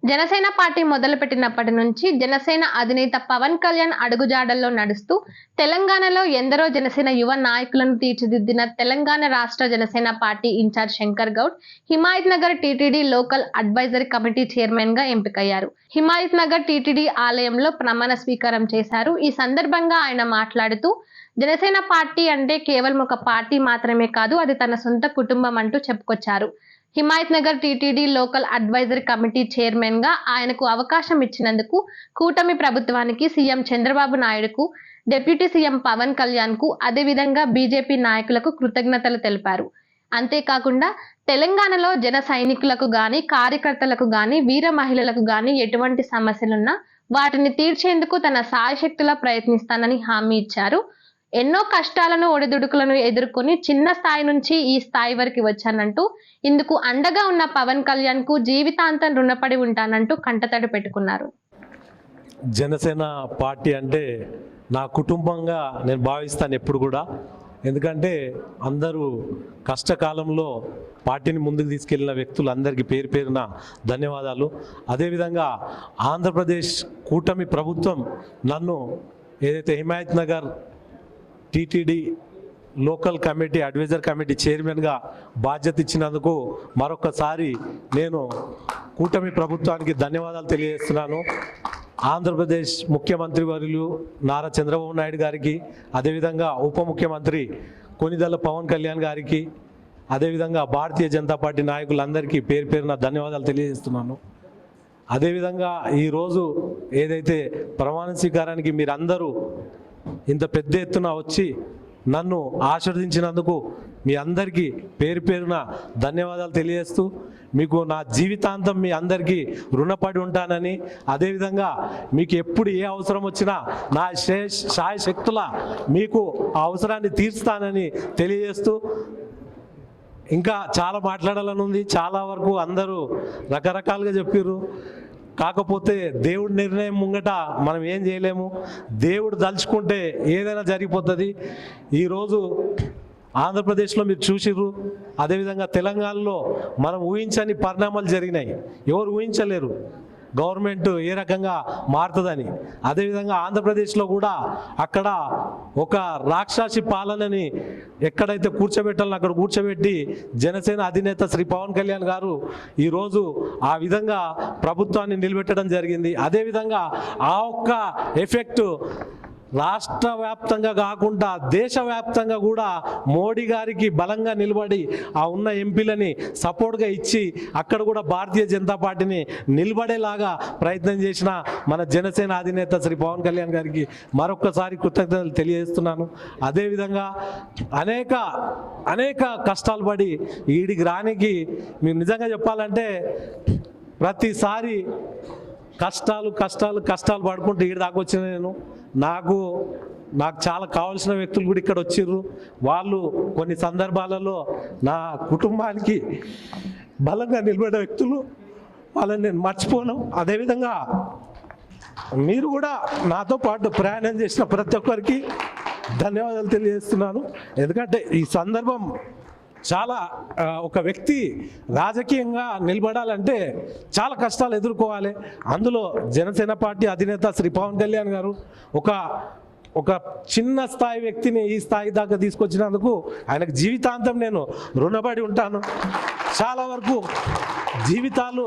Janasena party మొదలుపెట్టినప్పటి నుంచి జనసేన అధినేత పవన్ కళ్యాణ్ అడుగుజాడల్లో నడుస్తూ తెలంగాణలో ఎందరో జనసేన యువ నాయకులను తీర్చిదిద్దిన తెలంగాణ రాష్ట్ర Janasena party incharge Shankar Goud Himayat Nagar TTD local advisory committee chairman గా ఎంపికయ్యారు. హిమాయత్ నగర్ టీటీడీ ఆలయంలో ప్రమాణ స్వీకారం చేశారు. ఈ సందర్భంగా ఆయన మాట్లాడుతూ జనసేన పార్టీ అంటే కేవలం ఒక పార్టీ మాత్రమే కాదు, అది తన సొంత కుటుంబం అంటూ చెప్పుకొచ్చారు. Himayat Nagar TTD local advisory committee chairman గా ఆయనకు అవకాశం ఇచ్చినందుకు కూటమి ప్రభుత్వానికి, సీఎం చంద్రబాబు నాయుడుకు, డిప్యూటీ సీఎం పవన్ కళ్యాణ్ కు, అదేవిధంగా బీజేపీ నాయకులకు కృతజ్ఞతలు తెలిపారు. అంతేకాకుండా తెలంగాణలో జన సైనికులకు గాని, కార్యకర్తలకు గాని, వీర మహిళలకు గాని ఎటువంటి సమస్యలున్నా వాటిని తీర్చేందుకు తన శాయశక్తులా ప్రయత్నిస్తానని హామీ ఇచ్చారు. ఎన్నో కష్టాలను, ఒడిదుడుకులను ఎదుర్కొని చిన్న స్థాయి నుంచి ఈ స్థాయి వరకు వచ్చానంటూ, ఇందుకు అండగా ఉన్న పవన్ కళ్యాణ్ కు జీవితాంతం రుణపడి ఉంటానంటూ కంటతడి పెట్టుకున్నారు. జనసేన పార్టీ అంటే నా కుటుంబంగా నేను భావిస్తాను ఎప్పుడు కూడా. ఎందుకంటే అందరూ కష్టకాలంలో పార్టీని ముందుకు తీసుకెళ్లిన వ్యక్తులు అందరికీ పేరు పేరున ధన్యవాదాలు. అదేవిధంగా ఆంధ్రప్రదేశ్ కూటమి ప్రభుత్వం నన్ను ఏదైతే Himayat Nagar TTD local committee adviser committee చైర్మన్గా బాధ్యత ఇచ్చినందుకు మరొకసారి నేను కూటమి ప్రభుత్వానికి ధన్యవాదాలు తెలియజేస్తున్నాను. ఆంధ్రప్రదేశ్ ముఖ్యమంత్రి వర్యులు నారా చంద్రబాబు నాయుడు గారికి, అదేవిధంగా ఉప ముఖ్యమంత్రి కొనిదెల పవన్ కళ్యాణ్ గారికి, అదేవిధంగా భారతీయ జనతా పార్టీ నాయకులందరికీ పేరు పేరున ధన్యవాదాలు తెలియజేస్తున్నాను. అదేవిధంగా ఈరోజు ఏదైతే ప్రమాణ స్వీకారానికి మీరందరూ ఇంత పెద్ద ఎత్తున వచ్చి నన్ను ఆశీర్వదించినందుకు మీ అందరికీ పేరు పేరున ధన్యవాదాలు తెలియజేస్తూ, మీకు నా జీవితాంతం మీ అందరికీ రుణపడి ఉంటానని, అదేవిధంగా మీకు ఎప్పుడు ఏ అవసరం వచ్చినా నా శాయశక్తుల మీకు ఆ అవసరాన్ని తీర్చుతానని తెలియజేస్తూ, ఇంకా చాలా మాట్లాడాలని ఉంది. చాలా వరకు అందరూ రకరకాలుగా చెప్పారు. కాకపోతే దేవుడి నిర్ణయం ముంగట మనం ఏం చేయలేము. దేవుడు దలుచుకుంటే ఏదైనా జరిగిపోతుంది. ఈరోజు ఆంధ్రప్రదేశ్లో మీరు చూసిర్రు, అదేవిధంగా తెలంగాణలో మనం ఊహించని పరిణామాలు జరిగినాయి. ఎవరు ఊహించలేరు గవర్నమెంట్ ఏ రకంగా మారుతుందని. అదేవిధంగా ఆంధ్రప్రదేశ్లో కూడా అక్కడ ఒక రాక్షసి పాలనని ఎక్కడైతే కూర్చోబెట్టాలని అక్కడ కూర్చోబెట్టి జనసేన అధినేత శ్రీ పవన్ కళ్యాణ్ గారు ఈరోజు ఆ విధంగా ప్రభుత్వాన్ని నిలబెట్టడం జరిగింది. అదేవిధంగా ఆ ఒక్క ఎఫెక్ట్ రాష్ట్ర వ్యాప్తంగా కాకుండా దేశవ్యాప్తంగా కూడా మోడీ గారికి బలంగా నిలబడి ఆ ఉన్న ఎంపీలని సపోర్ట్గా ఇచ్చి అక్కడ కూడా భారతీయ జనతా పార్టీని నిలబడేలాగా ప్రయత్నం చేసిన మన జనసేన అధినేత శ్రీ పవన్ కళ్యాణ్ గారికి మరొకసారి కృతజ్ఞతలు తెలియజేస్తున్నాను. అదేవిధంగా అనేక కష్టాలు పడి ఈడికి రానికి మీరు నిజంగా చెప్పాలంటే ప్రతిసారి కష్టాలు పడుకుంటూ ఈడి దాకా వచ్చిన నేను నాకు చాలా కావాల్సిన వ్యక్తులు కూడా ఇక్కడ వచ్చిర్రు. వాళ్ళు కొన్ని సందర్భాలలో నా కుటుంబానికి బలంగా నిలబడే వ్యక్తులు, వాళ్ళని నేను మర్చిపోను. అదేవిధంగా మీరు కూడా నాతో పాటు ప్రయాణం చేసిన ప్రతి ఒక్కరికి ధన్యవాదాలు తెలియజేస్తున్నాను. ఎందుకంటే ఈ సందర్భం చాలా ఒక వ్యక్తి రాజకీయంగా నిలబడాలంటే చాలా కష్టాలు ఎదుర్కోవాలి. అందులో జనసేన పార్టీ అధినేత శ్రీ పవన్ కళ్యాణ్ గారు ఒక చిన్న స్థాయి వ్యక్తిని ఈ స్థాయి దాకా తీసుకొచ్చినందుకు ఆయనకు జీవితాంతం నేను రుణపడి ఉంటాను. చాలా వరకు జీవితాలు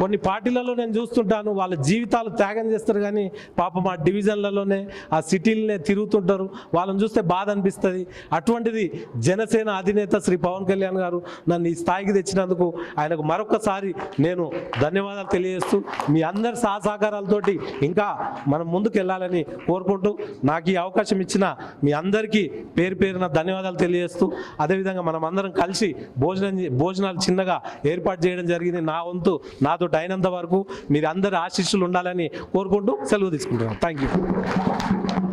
కొన్ని పార్టీలలో నేను చూస్తుంటాను, వాళ్ళ జీవితాలు త్యాగం చేస్తారు, కానీ పాపం ఆ డివిజన్లలోనే ఆ సిటీలనే తిరుగుతుంటారు. వాళ్ళని చూస్తే బాధ అనిపిస్తుంది. అటువంటిది జనసేన అధినేత శ్రీ పవన్ కళ్యాణ్ గారు నన్ను ఈ స్థాయికి తెచ్చినందుకు ఆయనకు మరొకసారి నేను ధన్యవాదాలు తెలియజేస్తూ, మీ అందరి సహకారాలతోటి ఇంకా మనం ముందుకు వెళ్ళాలని కోరుకుంటూ, నాకు ఈ అవకాశం ఇచ్చిన మీ అందరికీ పేరు పేరున ధన్యవాదాలు తెలియజేస్తూ, అదేవిధంగా మనం అందరం కలిసి భోజనాలు చిన్నగా ఏర్పాటు చేయడం జరిగింది. నా వంతు నాతో అయినంత వరకు మీరు అందరి ఆశీస్సులు ఉండాలని కోరుకుంటూ సెలవు తీసుకుంటున్నాను. Thank you.